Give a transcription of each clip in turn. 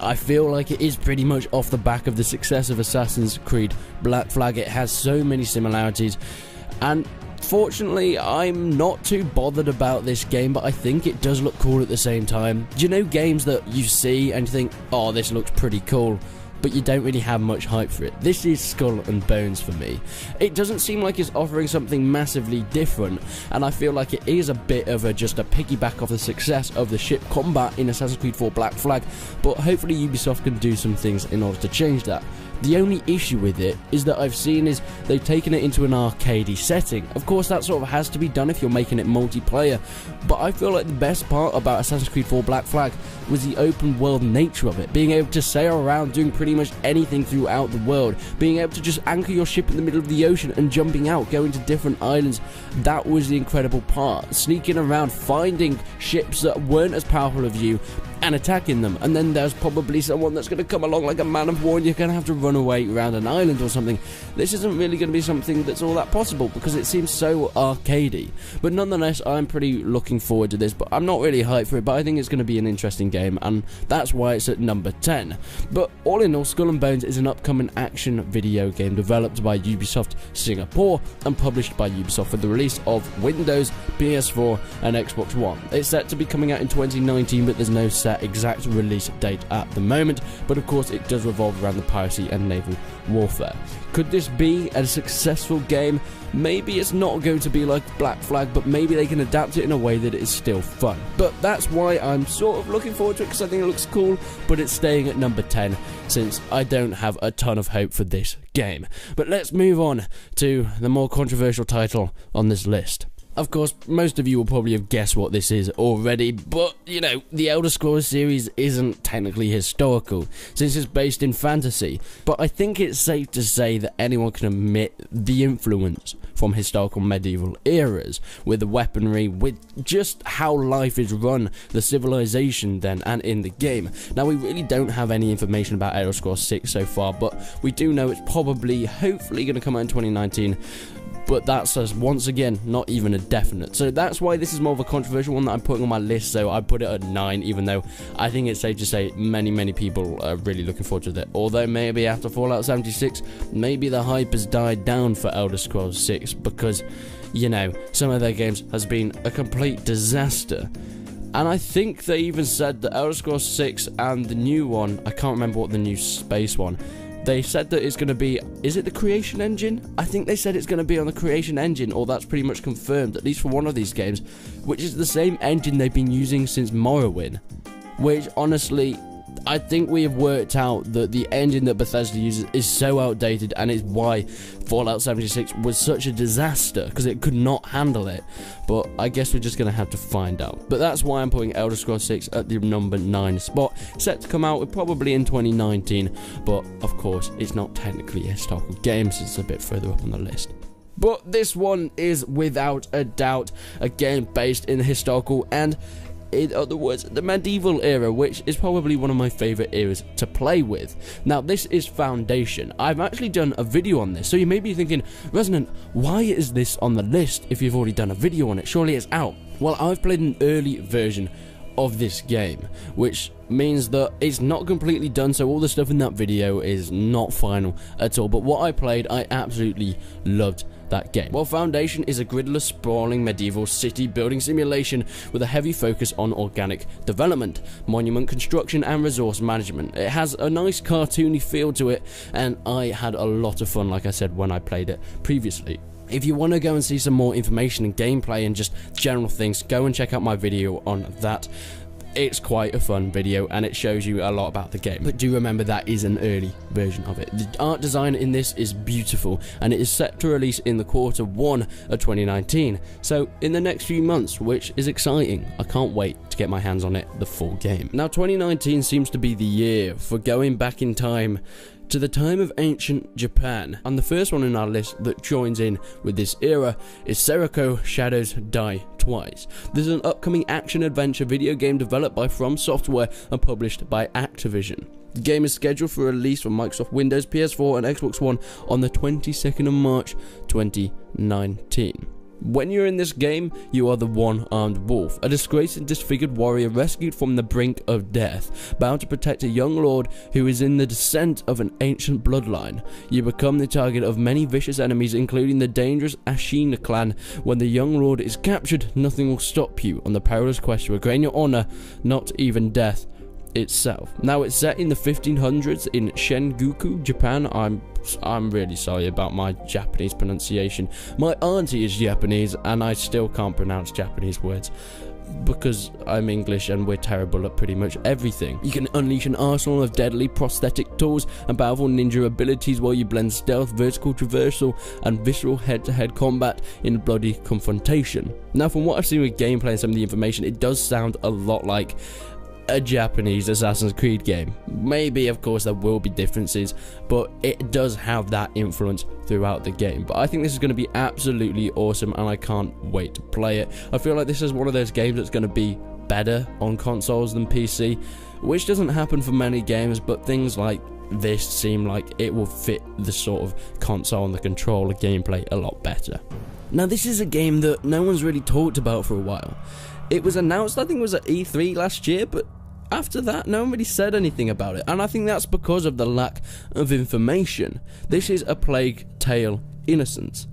I feel like it is pretty much off the back of the success of Assassin's Creed Black Flag. It has so many similarities, and fortunately, I'm not too bothered about this game, but I think it does look cool at the same time. Do you know games that you see and you think, oh, this looks pretty cool, but you don't really have much hype for it? This is Skull and Bones for me. It doesn't seem like it's offering something massively different, and I feel like it is a bit of just a piggyback off the success of the ship combat in Assassin's Creed 4 Black Flag, but hopefully Ubisoft can do some things in order to change that. The only issue with it is that I've seen is they've taken it into an arcadey setting. Of course, that sort of has to be done if you're making it multiplayer, but I feel like the best part about Assassin's Creed 4 Black Flag was the open world nature of it, being able to sail around doing pretty much anything throughout the world, being able to just anchor your ship in the middle of the ocean and jumping out, going to different islands. That was the incredible part. Sneaking around, finding ships that weren't as powerful as you and attacking them, and then there's probably someone that's going to come along like a man of war and you're going to have to run away around an island or something. This isn't really going to be something that's all that possible because it seems so arcadey, but nonetheless I'm pretty looking forward to this, but I'm not really hyped for it, but I think it's going to be an interesting game, and that's why it's at number 10. But all in all, Skull and Bones is an upcoming action video game developed by Ubisoft Singapore and published by Ubisoft for the release of Windows, PS4 and Xbox One. It's set to be coming out in 2019, but there's no set exact release date at the moment, but of course it does revolve around the piracy and naval warfare. Could this be a successful game? Maybe it's not going to be like Black Flag, but maybe they can adapt it in a way that it is still fun. But that's why I'm sort of looking forward to it, because I think it looks cool, but it's staying at number 10 since I don't have a ton of hope for this game. But let's move on to the more controversial title on this list. Of course, most of you will probably have guessed what this is already, but, you know, the Elder Scrolls series isn't technically historical, since it's based in fantasy, but I think it's safe to say that anyone can admit the influence from historical medieval eras, with the weaponry, with just how life is run, the civilization then, and in the game. Now, we really don't have any information about Elder Scrolls 6 so far, but we do know it's probably, hopefully, going to come out in 2019, but that's once again not even a definite. So that's why this is more of a controversial one that I'm putting on my list, so I put it at 9, even though I think it's safe to say many people are really looking forward to it. Although maybe after Fallout 76, maybe the hype has died down for Elder Scrolls 6, because, you know, some of their games has been a complete disaster. And I think they even said that Elder Scrolls 6 and the new one, I can't remember what the new space one, they said that it's going to be, is it the Creation Engine? I think they said it's going to be on the Creation Engine, or that's pretty much confirmed, at least for one of these games, which is the same engine they've been using since Morrowind, which honestly, I think we have worked out that the engine that Bethesda uses is so outdated, and it's why Fallout 76 was such a disaster, because it could not handle it. But I guess we're just going to have to find out. But that's why I'm putting Elder Scrolls 6 at the number 9 spot, set to come out probably in 2019, but of course it's not technically a historical game, so it's a bit further up on the list. But this one is without a doubt a game based in the historical and, in other words, the medieval era, which is probably one of my favourite eras to play with. Now, this is Foundation. I've actually done a video on this, so you may be thinking, Resonant, why is this on the list if you've already done a video on it? Surely it's out. Well, I've played an early version of this game, which means that it's not completely done, so all the stuff in that video is not final at all, but what I played, I absolutely loved that game. Well, Foundation is a gridless, sprawling medieval city building simulation with a heavy focus on organic development, monument construction and resource management. It has a nice cartoony feel to it, and I had a lot of fun, like I said, when I played it previously. If you want to go and see some more information and gameplay and just general things, go and check out my video on that. It's quite a fun video and it shows you a lot about the game. But do remember that is an early version of it. The art design in this is beautiful and it is set to release in the Q1 of 2019. So in the next few months, which is exciting. I can't wait to get my hands on it, the full game. Now 2019 seems to be the year for going back in time to the time of ancient Japan, and the first one in our list that joins in with this era is Seriko Shadows Die Twice. This is an upcoming action-adventure video game developed by From Software and published by Activision. The game is scheduled for release for Microsoft Windows, PS4 and Xbox One on the 22nd of March 2019. When you're in this game, you are the one-armed wolf, a disgraced and disfigured warrior rescued from the brink of death, bound to protect a young lord who is in the descent of an ancient bloodline. You become the target of many vicious enemies, including the dangerous Ashina clan. When the young lord is captured, nothing will stop you on the perilous quest to regain your honor, not even death itself. Now, it's set in the 1500s in Sengoku, Japan. I'm really sorry about my Japanese pronunciation. My auntie is Japanese and I still can't pronounce Japanese words because I'm English and we're terrible at pretty much everything. You can unleash an arsenal of deadly prosthetic tools and powerful ninja abilities while you blend stealth, vertical traversal and visceral head-to-head combat in bloody confrontation. Now, from what I've seen with gameplay and some of the information, it does sound a lot like a Japanese Assassin's Creed game. Maybe, of course, there will be differences, but it does have that influence throughout the game. But I think this is going to be absolutely awesome, and I can't wait to play it. I feel like this is one of those games that's going to be better on consoles than PC, which doesn't happen for many games, but things like this seem like it will fit the sort of console and the controller gameplay a lot better. Now, this is a game that no one's really talked about for a while. It was announced, I think it was at E3 last year, but after that, no one really said anything about it, and I think that's because of the lack of information. This is A Plague Tale: Innocence.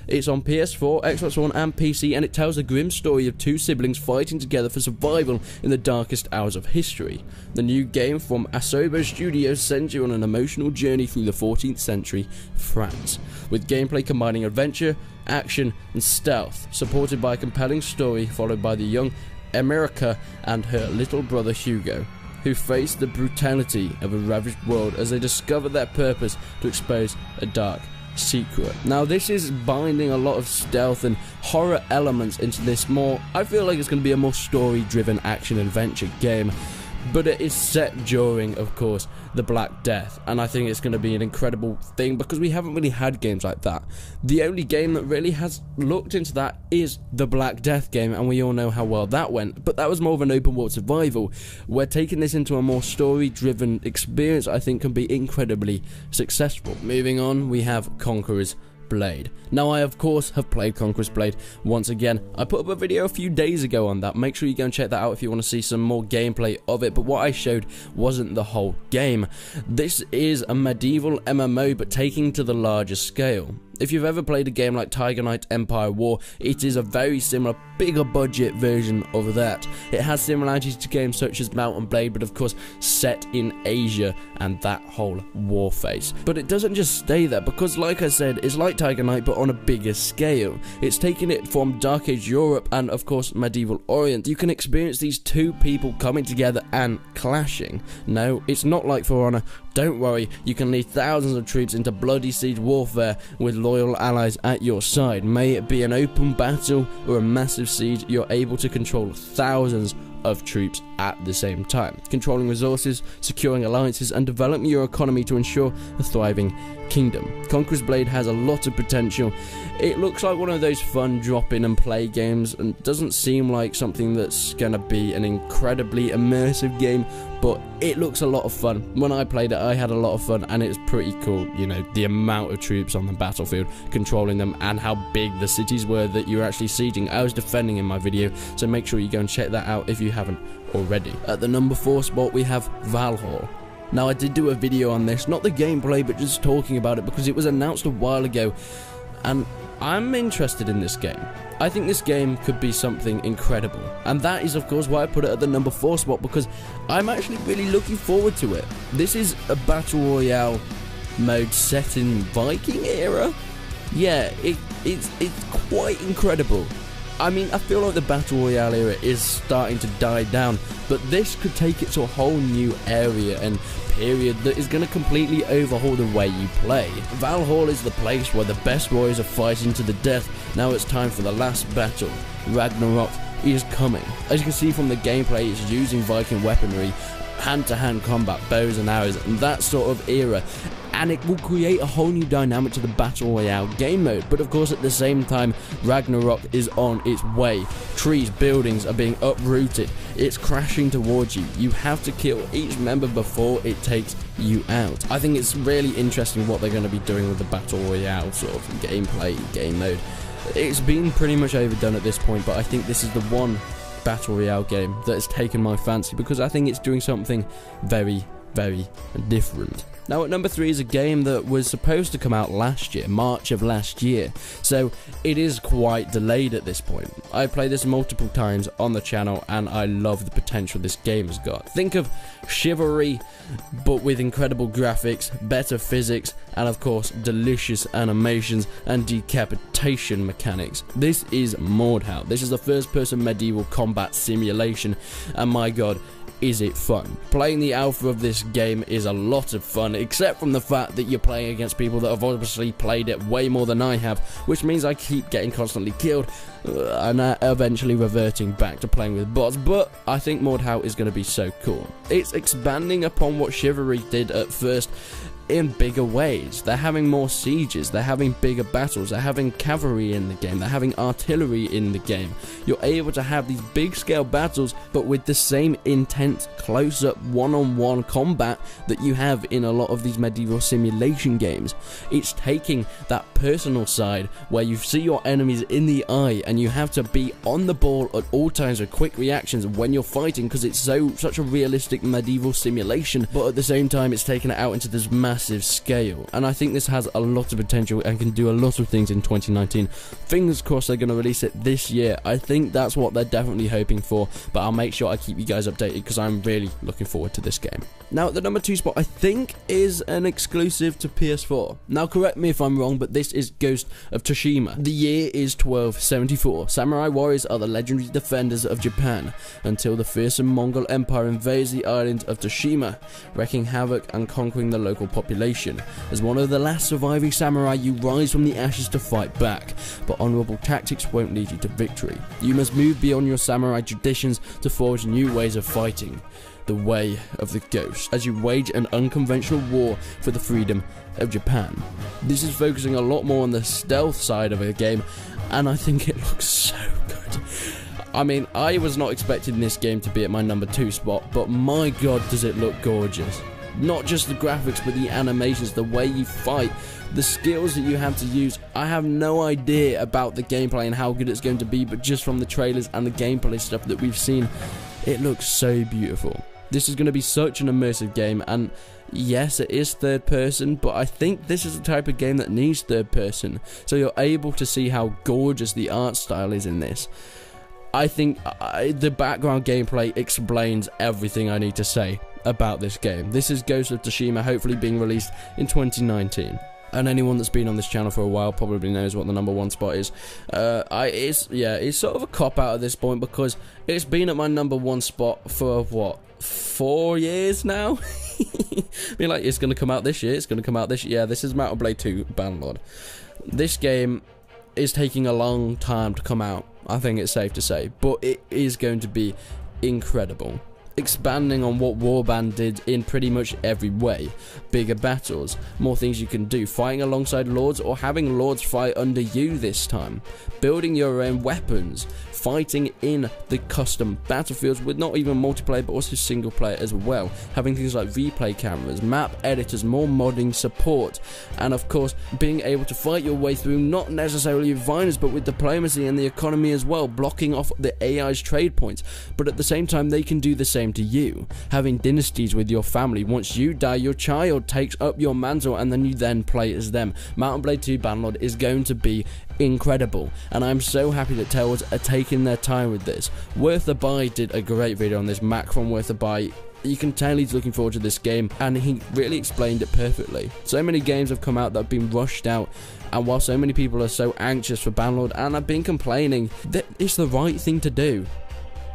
It's on PS4, Xbox One and PC, and it tells a grim story of two siblings fighting together for survival in the darkest hours of history. The new game from Asobo Studios sends you on an emotional journey through the 14th century France, with gameplay combining adventure, action and stealth, supported by a compelling story followed by the young America and her little brother Hugo, who face the brutality of a ravaged world as they discover their purpose to expose a dark secret. Now, this is binding a lot of stealth and horror elements into this I feel like it's going to be a more story-driven action-adventure game, but it is set during, of course, the Black Death, and I think it's going to be an incredible thing because we haven't really had games like that. The only game that really has looked into that is the Black Death game, and we all know how well that went, but that was more of an open world survival. We're taking this into a more story-driven experience. I think can be incredibly successful. Moving on, we have Conqueror's Blade. Now, I of course have played Conqueror's Blade once again. I put up a video a few days ago on that. Make sure you go and check that out if you want to see some more gameplay of it, but what I showed wasn't the whole game. This is a medieval MMO, but taking to the larger scale. If you've ever played a game like Tiger Knight Empire War, it is a very similar, bigger budget version of that. It has similarities to games such as Mount & Blade, but of course set in Asia and that whole war phase. But it doesn't just stay there, because like I said, it's like Tiger Knight but on a bigger scale. It's taking it from Dark Age Europe and of course medieval Orient. You can experience these two people coming together and clashing. No, it's not like For Honor. Don't worry, you can lead thousands of troops into bloody siege warfare with loyal allies at your side. May it be an open battle or a massive siege, you're able to control thousands of troops at the same time, controlling resources, securing alliances, and developing your economy to ensure a thriving kingdom. Conqueror's Blade has a lot of potential. It looks like one of those fun drop in and play games and doesn't seem like something that's gonna be an incredibly immersive game, but it looks a lot of fun. When I played it, I had a lot of fun and it's pretty cool, you know, the amount of troops on the battlefield, controlling them, and how big the cities were that you're actually sieging. I was defending in my video, so make sure you go and check that out if you haven't already. At the number 4 spot, we have Valhalla. Now, I did do a video on this, not the gameplay, but just talking about it because it was announced a while ago, and I'm interested in this game. I think this game could be something incredible, and that is of course why I put it at the number 4 spot, because I'm actually really looking forward to it. This is a battle royale mode set in Viking era. Yeah, it's quite incredible. I mean, I feel like the Battle Royale era is starting to die down, but this could take it to a whole new area and period that is going to completely overhaul the way you play. Valhalla is the place where the best warriors are fighting to the death. Now it's time for the last battle. Ragnarok is coming. As you can see from the gameplay, it's using Viking weaponry, hand-to-hand combat, bows and arrows, and that sort of era, and it will create a whole new dynamic to the Battle Royale game mode. But of course, at the same time, Ragnarok is on its way. Trees, buildings are being uprooted. It's crashing towards you. You have to kill each member before it takes you out. I think it's really interesting what they're going to be doing with the Battle Royale sort of gameplay, game mode. It's been pretty much overdone at this point, but I think this is the one Battle Royale game that has taken my fancy because I think it's doing something very, very different. Now at number 3 is a game that was supposed to come out last year, March of last year, so it is quite delayed at this point. I played this multiple times on the channel and I love the potential this game has got. Think of Chivalry, but with incredible graphics, better physics, and of course delicious animations and decapitation mechanics. This is Mordhau. This is the first person medieval combat simulation, and my god, is it fun. Playing the alpha of this game is a lot of fun, except from the fact that you're playing against people that have obviously played it way more than I have, which means I keep getting constantly killed and eventually reverting back to playing with bots. But I think Mordhau is going to be so cool. It's expanding upon what Chivalry did at first in bigger ways. They're having more sieges, they're having bigger battles, they're having cavalry in the game, they're having artillery in the game. You're able to have these big scale battles, but with the same intense close-up one-on-one combat that you have in a lot of these medieval simulation games. It's taking that personal side where you see your enemies in the eye and you have to be on the ball at all times with quick reactions when you're fighting, because it's such a realistic medieval simulation, but at the same time it's taken it out into this massive scale, and I think this has a lot of potential and can do a lot of things in 2019. Fingers crossed they're going to release it this year. I think that's what they're definitely hoping for, but I'll make sure I keep you guys updated because I'm really looking forward to this game. Now at the number 2 spot, I think is an exclusive to PS4. Now correct me if I'm wrong, but this is Ghost of Tsushima. The year is 1274. Samurai warriors are the legendary defenders of Japan until the fearsome Mongol Empire invades the island of Tsushima, wreaking havoc and conquering the local population. As one of the last surviving samurai, you rise from the ashes to fight back, but honourable tactics won't lead you to victory. You must move beyond your samurai traditions to forge new ways of fighting, the way of the ghost, as you wage an unconventional war for the freedom of Japan. This is focusing a lot more on the stealth side of the game, and I think it looks so good. I mean, I was not expecting this game to be at my number 2 spot, but my god does it look gorgeous. Not just the graphics, but the animations, the way you fight, the skills that you have to use. I have no idea about the gameplay and how good it's going to be, but just from the trailers and the gameplay stuff that we've seen, it looks so beautiful. This is going to be such an immersive game, and yes, it is third person, but I think this is the type of game that needs third person, so you're able to see how gorgeous the art style is in this. I think the background gameplay explains everything I need to say about this game. This is Ghost of Tsushima, hopefully being released in 2019. And anyone that's been on this channel for a while probably knows what the number 1 spot is. It's sort of a cop-out at this point because it's been at my number 1 spot for, what, 4 years now? Be like, it's going to come out this year, it's going to come out this year. Yeah, this is Mount & Blade 2 Bannerlord. This game is taking a long time to come out, I think it's safe to say, but it is going to be incredible. Expanding on what Warband did in pretty much every way. Bigger battles, more things you can do, fighting alongside lords or having lords fight under you this time, building your own weapons, fighting in the custom battlefields with not even multiplayer but also single player as well, having things like replay cameras, map editors, more modding support, and of course being able to fight your way through not necessarily with violence but with diplomacy and the economy as well, blocking off the AI's trade points, but at the same time they can do the same to you, having dynasties with your family. Once you die, your child takes up your mantle and then you then play as them. Mount & Blade 2 Bannerlord is going to be incredible, and I'm so happy that Telltale are taking their time with this. Worth a Buy did a great video on this. Mac from Worth a Buy, you can tell he's looking forward to this game, and he really explained it perfectly. So many games have come out that have been rushed out, and while so many people are so anxious for Bannerlord and have been complaining, that it's the right thing to do.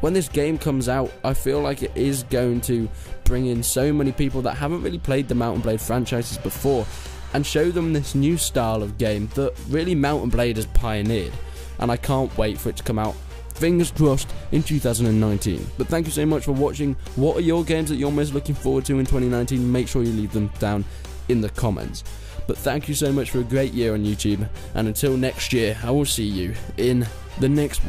When this game comes out, I feel like it is going to bring in so many people that haven't really played the Mount & Blade franchises before and show them this new style of game that really Mount & Blade has pioneered, and I can't wait for it to come out, fingers crossed, in 2019. But thank you so much for watching. What are your games that you're most looking forward to in 2019? Make sure you leave them down in the comments. But thank you so much for a great year on YouTube, and until next year, I will see you in the next one.